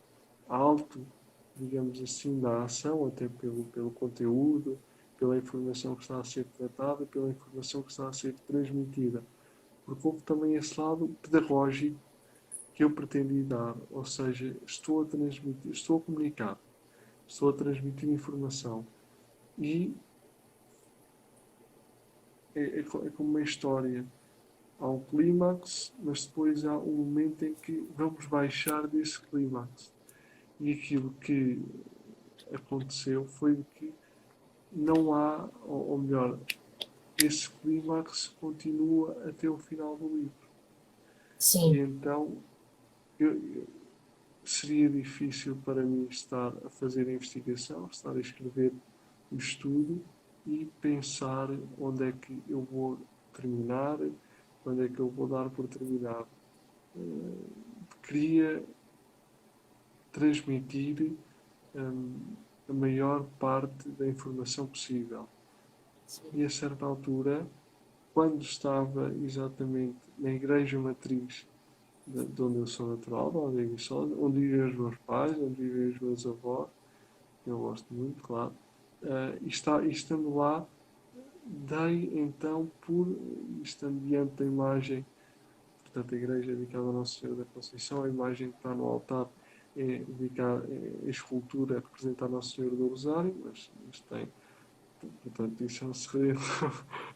alto, digamos assim, da ação, até pelo conteúdo, pela informação que está a ser tratada, pela informação que está a ser transmitida. Porque houve também esse lado pedagógico que eu pretendi dar, ou seja, estou a transmitir, estou a comunicar, estou a transmitir informação. E é como uma história. Há um clímax, mas depois há um momento em que vamos baixar desse clímax. E aquilo que aconteceu foi que não há, ou melhor, esse clímax continua até o final do livro.
Sim.
E então seria difícil para mim estar a fazer a investigação, estar a escrever o estudo e pensar onde é que eu vou terminar, onde é que eu vou dar por terminado. Queria transmitir a maior parte da informação possível. E a certa altura, quando estava exatamente na igreja matriz de onde eu sou natural, da aldeia de Viçosa, onde vivem os meus pais, onde vivem os meus avós, que eu gosto muito, claro, e estando lá, dei então estando diante da imagem, portanto a igreja é dedicada a Nossa Senhora da Conceição, a imagem que está no altar é dedicada, a escultura representa a Nossa Senhora do Rosário, mas tem, portanto isso é um segredo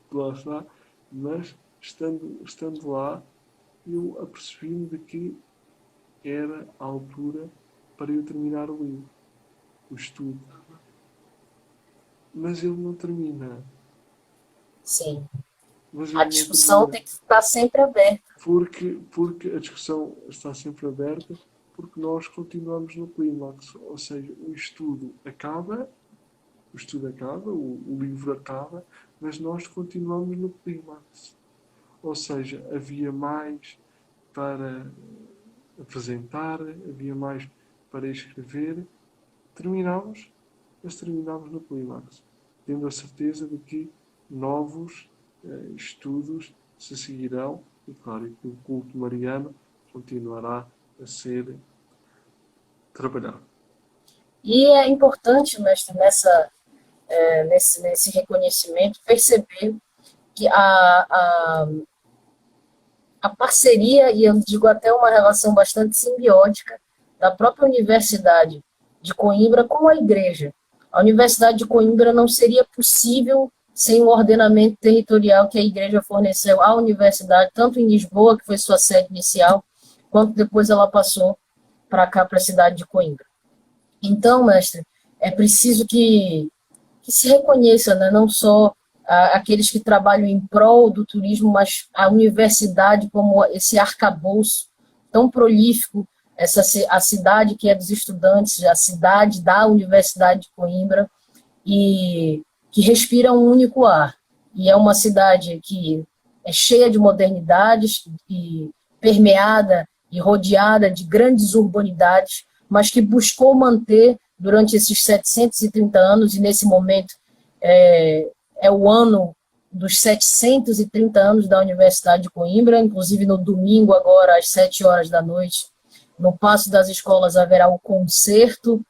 que lá está, mas estando lá, eu apercebi-me de que era a altura para eu terminar o livro, o estudo. Mas ele não termina.
Sim.
Mas
A discussão tem que estar sempre aberta.
Porque a discussão está sempre aberta, porque nós continuamos no clímax. Ou seja, o estudo acaba, o livro acaba, mas nós continuamos no clímax. Ou seja, havia mais para apresentar, havia mais para escrever. Terminámos no clímax, tendo a certeza de que novos estudos se seguirão e, claro, que o culto mariano continuará a ser trabalhado.
E é importante, mestre, nesse reconhecimento, perceber que a parceria, e eu digo até uma relação bastante simbiótica, da própria Universidade de Coimbra com a Igreja. A Universidade de Coimbra não seria possível sem o ordenamento territorial que a Igreja forneceu à Universidade, tanto em Lisboa, que foi sua sede inicial, quanto depois ela passou para cá, para a cidade de Coimbra. Então, mestre, é preciso que se reconheça, né, não só aqueles que trabalham em prol do turismo, mas a universidade como esse arcabouço tão prolífico, a cidade que é dos estudantes, a cidade da Universidade de Coimbra, e que respira um único ar. E é uma cidade que é cheia de modernidades e permeada e rodeada de grandes urbanidades, mas que buscou manter durante esses 730 anos, e nesse momento é o ano dos 730 anos da Universidade de Coimbra, inclusive no domingo agora, às 7 horas da noite, no Paço das Escolas haverá o concerto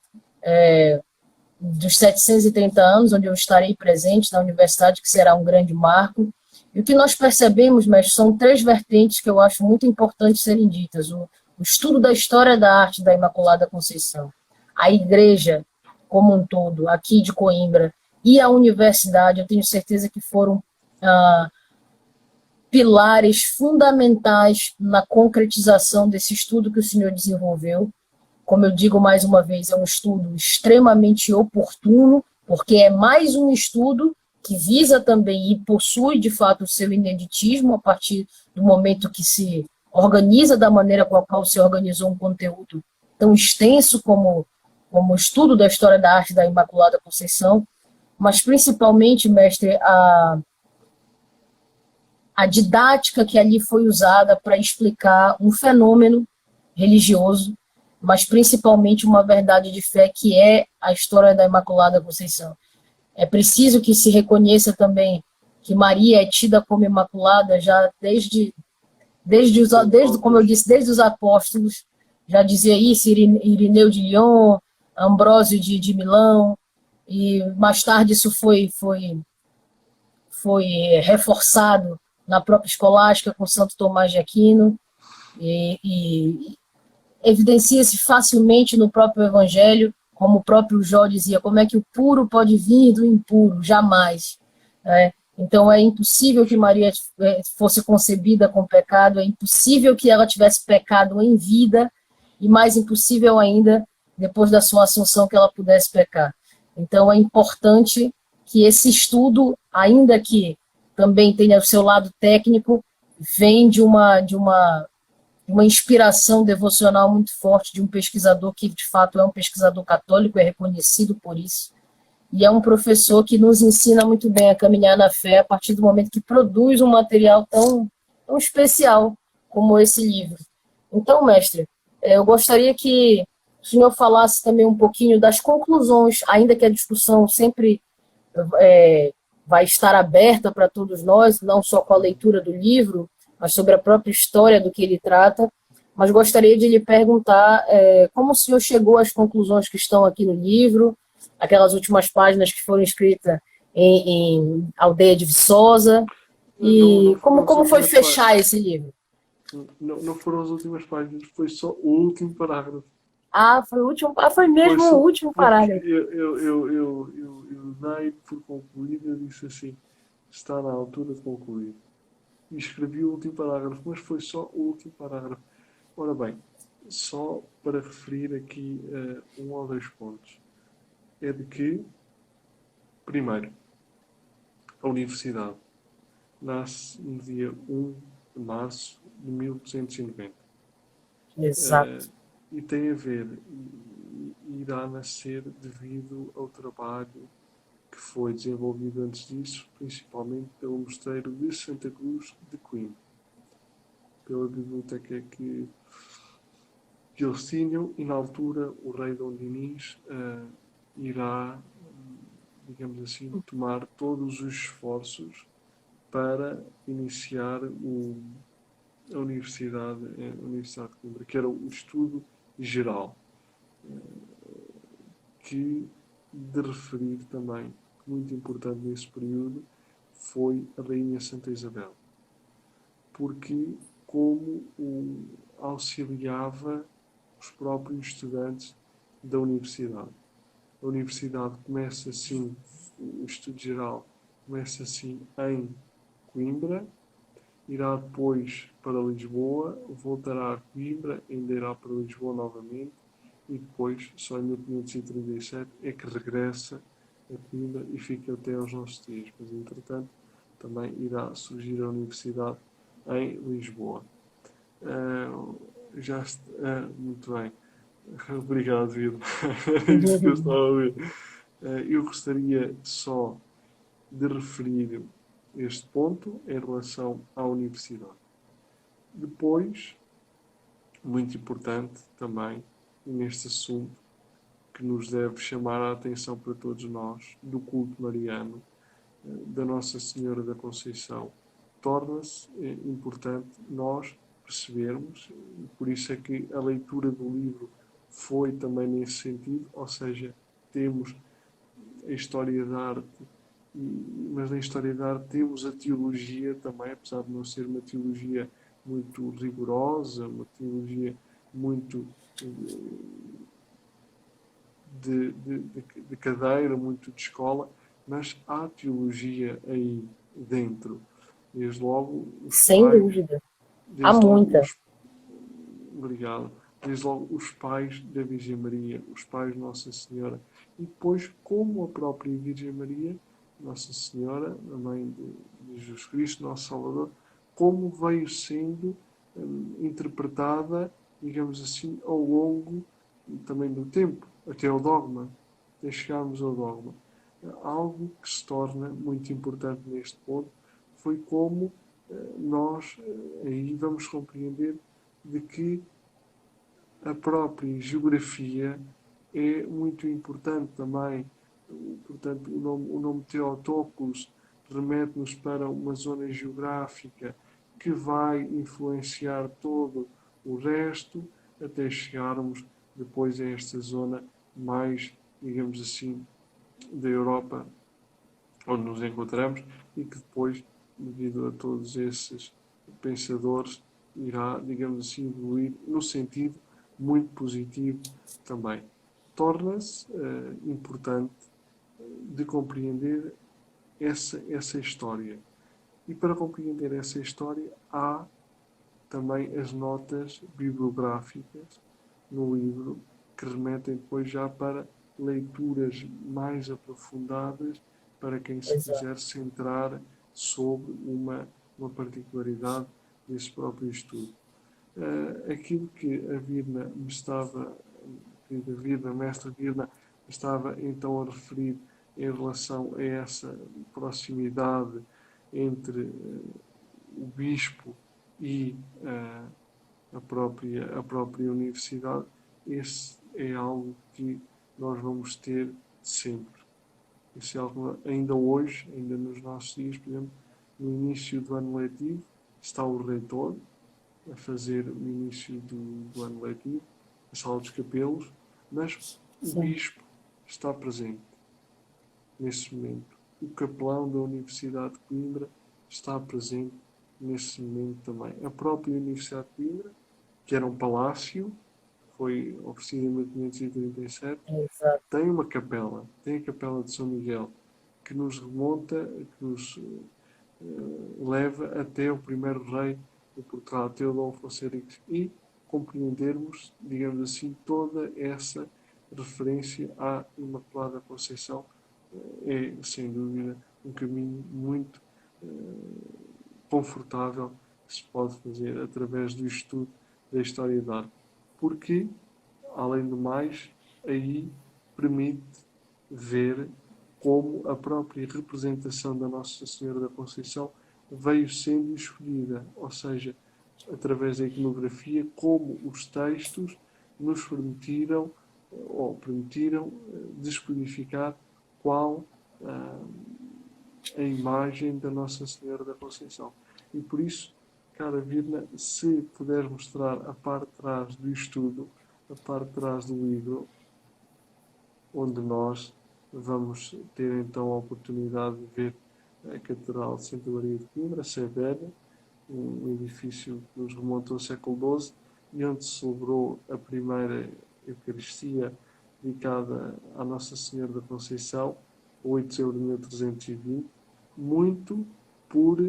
dos 730 anos, onde eu estarei presente na universidade, que será um grande marco. E o que nós percebemos, mestre, são 3 vertentes que eu acho muito importantes serem ditas. O estudo da história da arte da Imaculada Conceição, a igreja como um todo, aqui de Coimbra, e a universidade, eu tenho certeza que foram pilares fundamentais na concretização desse estudo que o senhor desenvolveu. Como eu digo mais uma vez, é um estudo extremamente oportuno, porque é mais um estudo que visa também e possui, de fato, o seu ineditismo a partir do momento que se organiza da maneira com a qual se organizou um conteúdo tão extenso como o estudo da história da arte da Imaculada Conceição, mas principalmente, mestre, a didática que ali foi usada para explicar um fenômeno religioso, mas principalmente uma verdade de fé que é a história da Imaculada Conceição. É preciso que se reconheça também que Maria é tida como Imaculada já desde como eu disse, desde os apóstolos, já dizia isso Irineu de Lyon, Ambrósio de Milão, e mais tarde isso foi reforçado na própria escolástica com Santo Tomás de Aquino, e evidencia-se facilmente no próprio Evangelho, como o próprio Jó dizia, como é que o puro pode vir do impuro? Jamais. Então é impossível que Maria fosse concebida com pecado, é impossível que ela tivesse pecado em vida, e mais impossível ainda, depois da sua assunção, que ela pudesse pecar. Então é importante que esse estudo, ainda que também tenha o seu lado técnico, vem de uma inspiração devocional muito forte de um pesquisador que, de fato, é um pesquisador católico, é reconhecido por isso, e é um professor que nos ensina muito bem a caminhar na fé a partir do momento que produz um material tão especial como esse livro. Então, mestre, eu gostaria que o senhor falasse também um pouquinho das conclusões, ainda que a discussão sempre vai estar aberta para todos nós, não só com a leitura do livro, mas sobre a própria história do que ele trata. Mas gostaria de lhe perguntar como o senhor chegou às conclusões que estão aqui no livro, aquelas últimas páginas que foram escritas em Aldeia de Viçosa, e como foi fechar esse livro?
Não foram as últimas páginas, foi só o último parágrafo.
Foi o último, foi mesmo o último parágrafo.
Eu dei por concluído, eu disse assim, está na altura de concluir. E escrevi o último parágrafo, mas foi só o último parágrafo. Ora bem, só para referir aqui 1 ou 2 pontos. É de que, primeiro, a Universidade nasce no dia 1 de março de 1290.
Exato.
E tem a ver, irá nascer devido ao trabalho que foi desenvolvido antes disso, principalmente pelo Mosteiro de Santa Cruz de Coimbra, pela biblioteca que eles tinham, e na altura o rei Dom Dinis irá, digamos assim, tomar todos os esforços para iniciar a Universidade de Coimbra, que era o estudo geral, que de referir também, muito importante nesse período, foi a Rainha Santa Isabel, porque como auxiliava os próprios estudantes da universidade. A universidade começa assim, o estudo geral começa assim em Coimbra, irá depois para Lisboa, voltará a Coimbra, ainda irá para Lisboa novamente, e depois, só em 1537, é que regressa a Coimbra e fica até aos nossos dias. Mas, entretanto, também irá surgir a Universidade em Lisboa. Muito bem. Obrigado, Vilma. É isso que eu estava a ver. Eu gostaria só de referir este ponto em relação à universidade. Depois, muito importante também, neste assunto, que nos deve chamar a atenção para todos nós, do culto mariano, da Nossa Senhora da Conceição. Torna-se importante nós percebermos, e por isso é que a leitura do livro foi também nesse sentido, ou seja, temos a história da arte, mas na história da arte temos a teologia também, apesar de não ser uma teologia muito rigorosa, uma teologia muito de cadeira, muito de escola, mas há teologia aí dentro. Desde logo os
Sem
pais,
dúvida. Há
desde logo
muita.
os, obrigado, desde logo os pais da Virgem Maria, os pais de Nossa Senhora, e depois como a própria Virgem Maria, Nossa Senhora, a mãe de Jesus Cristo, nosso Salvador, como veio sendo interpretada, digamos assim, ao longo também do tempo, até ao dogma, até chegarmos ao dogma. Algo que se torna muito importante neste ponto foi como nós aí vamos compreender de que a própria geografia é muito importante também. Portanto, o nome Theotokos remete-nos para uma zona geográfica que vai influenciar todo o resto até chegarmos depois a esta zona mais, digamos assim, da Europa onde nos encontramos e que depois, devido a todos esses pensadores, irá, digamos assim, evoluir no sentido muito positivo também. Torna-se importante de compreender essa história. E para compreender essa história, há também as notas bibliográficas no livro que remetem depois já para leituras mais aprofundadas para quem se
Exato.
quiser centrar sobre uma particularidade desse próprio estudo. Aquilo que a Virna me estava, querida Virna, mestre Virna, estava então a referir em relação a essa proximidade entre o bispo e a própria universidade, esse é algo que nós vamos ter sempre. Esse é algo ainda hoje, ainda nos nossos dias, por exemplo, no início do ano letivo, está o reitor a fazer o início do ano letivo, a sala dos capelos, mas o
Sim.
bispo está presente nesse momento. O capelão da Universidade de Coimbra está presente nesse momento também. A própria Universidade de Coimbra, que era um palácio, foi oferecida em 1537,
Exato.
tem uma capela, tem a Capela de São Miguel, que nos remonta, que nos leva até o primeiro rei de Portugal, Teodoro Afonso Henriques, e compreendermos, digamos assim, toda essa referência à Imaculada Conceição é, sem dúvida, um caminho muito confortável que se pode fazer através do estudo da história da arte. Porque, além do mais, aí permite ver como a própria representação da Nossa Senhora da Conceição veio sendo escolhida, ou seja, através da iconografia, como os textos nos permitiram ou permitiram descodificar qual a imagem da Nossa Senhora da Conceição. E por isso, cara Virna, se puder mostrar a parte de trás do estudo, a parte de trás do livro, onde nós vamos ter então a oportunidade de ver a Catedral de Santa Maria de Coimbra, Severa, um edifício que nos remonta ao século XII e onde se celebrou a primeira Eucaristia dedicada à Nossa Senhora da Conceição, 8 de setembro de 1320, muito por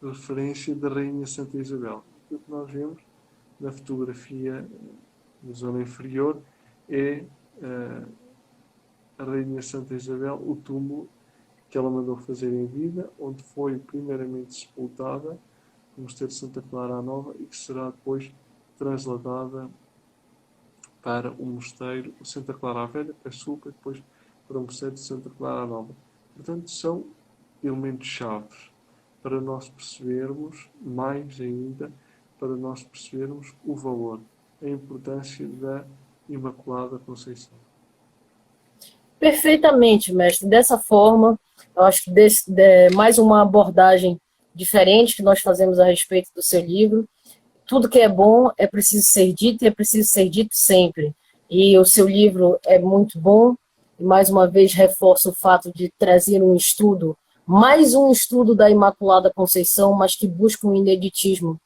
referência da Rainha Santa Isabel. O que nós vemos na fotografia na zona inferior é a Rainha Santa Isabel, o túmulo que ela mandou fazer em vida, onde foi primeiramente sepultada no Mosteiro de Santa Clara à Nova e que será depois trasladada para o Mosteiro de Santa Clara à Velha, e depois para o Mosteiro de Santa Clara à Nova. Portanto, são elementos-chave para nós percebermos, mais ainda, para nós percebermos o valor, a importância da Imaculada Conceição.
Perfeitamente, mestre. Dessa forma, eu acho que mais uma abordagem diferente que nós fazemos a respeito do seu livro. Tudo que é bom é preciso ser dito e é preciso ser dito sempre. E o seu livro é muito bom, e mais uma vez reforça o fato de trazer um estudo, mais um estudo da Imaculada Conceição, mas que busca um ineditismo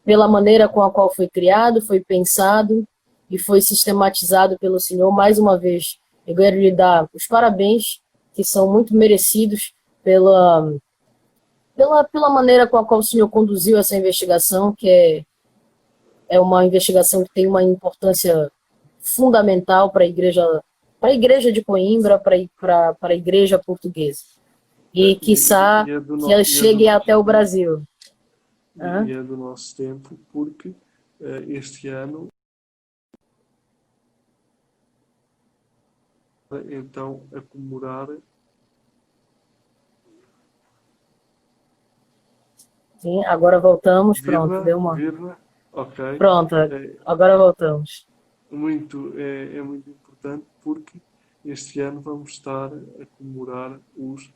pela maneira com a qual foi criado, foi pensado e foi sistematizado pelo senhor. Mais uma vez, eu quero lhe dar os parabéns, que são muito merecidos pela maneira com a qual o senhor conduziu essa investigação, que é uma investigação que tem uma importância fundamental para a igreja de Coimbra, para a igreja portuguesa. E, quiçá, que ela chegue até o Brasil.
E é do nosso tempo, porque este ano, então, a comemorar.
Sim, agora voltamos, pronto, deu uma...
Ok.
Pronto, agora voltamos.
É muito importante, porque este ano vamos estar a comemorar os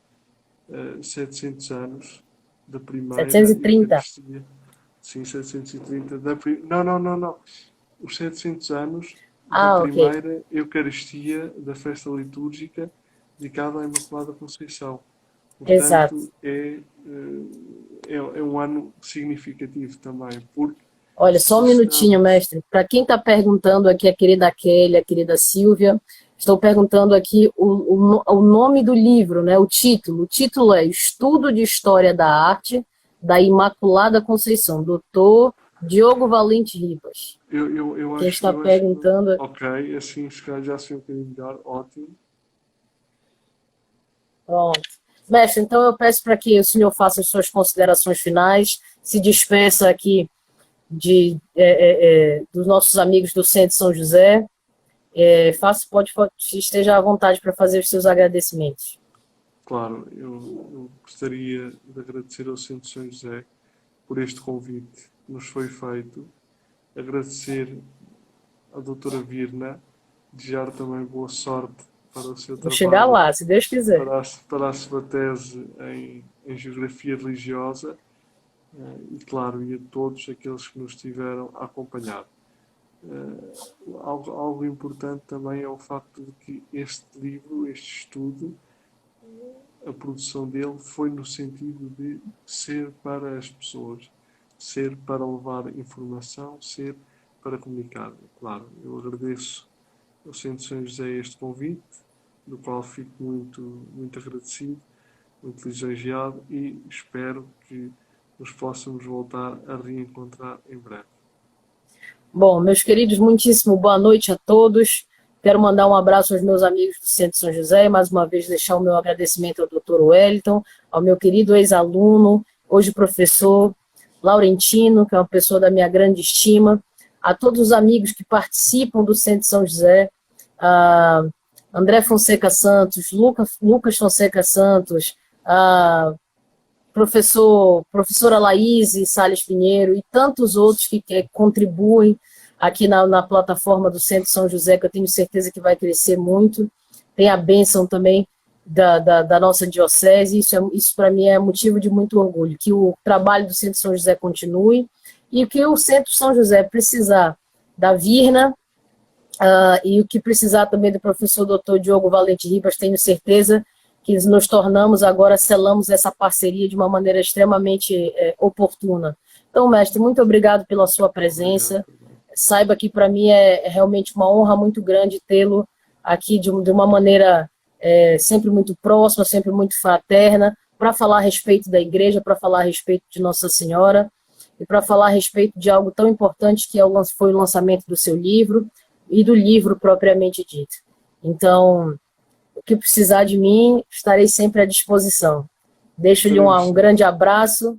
700 anos da primeira
730.
Eucaristia. Sim, 730. Não. Os 700 anos da primeira Eucaristia da festa litúrgica dedicada à Imaculada Conceição. Portanto,
Exato.
É um ano significativo também, porque...
Olha, só um minutinho, mestre. Para quem está perguntando aqui, a querida Kelly, a querida Silvia, estou perguntando aqui o nome do livro, né? O título. O título é Estudo de História da Arte da Imaculada Conceição, Dr. Diogo Valente Ribas. Quem está perguntando...
Ok, assim já sei um bocadinho melhor. Ótimo.
Pronto. Mestre, então eu peço para que o senhor faça as suas considerações finais, se despeça aqui dos nossos amigos do Centro São José. Esteja à vontade para fazer os seus agradecimentos.
Claro, eu gostaria de agradecer ao Centro São José por este convite que nos foi feito, agradecer à doutora Virna, desejar também boa sorte para o seu trabalho.
Vou chegar lá, se Deus quiser.
Para a sua tese em Geografia Religiosa. E claro, e a todos aqueles que nos tiveram a acompanhar. Algo importante também é o facto de que este livro, este estudo, a produção dele foi no sentido de ser para as pessoas, ser para levar informação, ser para comunicar. Claro, eu agradeço ao Centro São José este convite, do qual fico muito, muito agradecido, muito lisonjeado, e espero que nos possamos voltar a reencontrar em breve.
Bom, meus queridos, muitíssimo boa noite a todos. Quero mandar um abraço aos meus amigos do Centro São José e mais uma vez deixar o meu agradecimento ao Dr. Wellington, ao meu querido ex-aluno, hoje professor Laurentino, que é uma pessoa da minha grande estima, a todos os amigos que participam do Centro São José, a André Fonseca Santos, Lucas Fonseca Santos, a professora Laís Salles Pinheiro e tantos outros que contribuem aqui na plataforma do Centro São José, que eu tenho certeza que vai crescer muito. Tem a bênção também da nossa diocese, isso para mim é motivo de muito orgulho, que o trabalho do Centro São José continue e que o Centro São José precisar da Virna e o que precisar também do professor Dr. Diogo Valente Ribas, tenho certeza que nos tornamos agora, selamos essa parceria de uma maneira extremamente oportuna. Então, mestre, muito obrigado pela sua presença. Saiba que para mim é realmente uma honra muito grande tê-lo aqui de uma maneira sempre muito próxima, sempre muito fraterna, para falar a respeito da igreja, para falar a respeito de Nossa Senhora e para falar a respeito de algo tão importante que foi o lançamento do seu livro e do livro propriamente dito. Então, o que precisar de mim, estarei sempre à disposição. Deixo-lhe um grande abraço